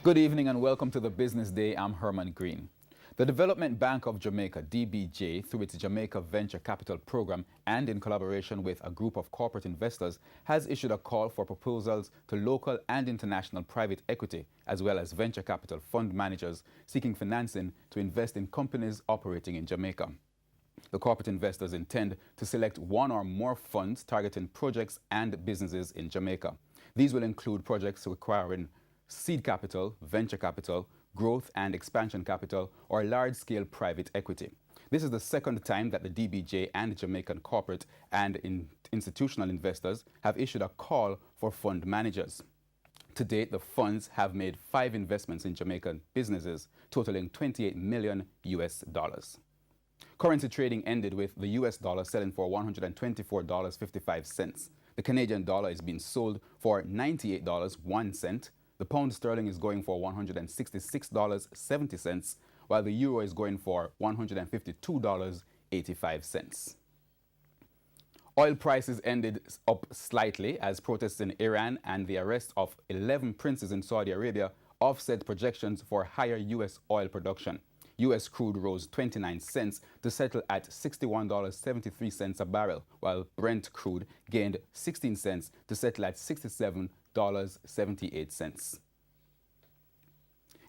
Good evening and welcome to the Business Day. I'm Herman Green. The Development Bank of Jamaica, DBJ, through its Jamaica Venture Capital Program and in collaboration with a group of corporate investors, has issued a call for proposals to local and international private equity, as well as venture capital fund managers seeking financing to invest in companies operating in Jamaica. The corporate investors intend to select one or more funds targeting projects and businesses in Jamaica. These will include projects requiring seed capital, venture capital, growth and expansion capital, or large-scale private equity. This is the second time that the DBJ and Jamaican corporate and institutional investors have issued a call for fund managers. To date, the funds have made 5 investments in Jamaican businesses, totaling $28 million US. Currency trading ended with the US dollar selling for $124.55. The Canadian dollar is being sold for $98.01. The pound sterling is going for $166.70, while the euro is going for $152.85. Oil prices ended up slightly as protests in Iran and the arrest of 11 princes in Saudi Arabia offset projections for higher U.S. oil production. U.S. crude rose 29 cents to settle at $61.73 a barrel, while Brent crude gained 16 cents to settle at $67.78.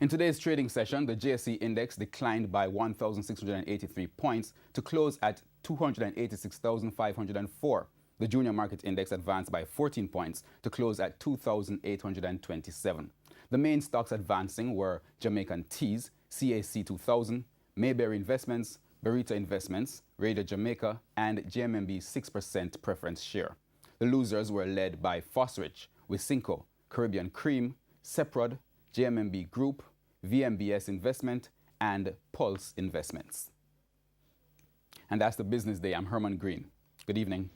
In today's trading session, the JSE index declined by 1,683 points to close at 286,504. The junior market index advanced by 14 points to close at 2,827. The main stocks advancing were Jamaican Teas, CAC 2000, Mayberry Investments, Berita Investments, Raider Jamaica, and JMMB 6% preference share. The losers were led by Fosrich, Wisynco, Caribbean Cream, Seprod, JMMB Group, VMBS Investment, and Pulse Investments. And that's the Business Day. I'm Herman Green. Good evening.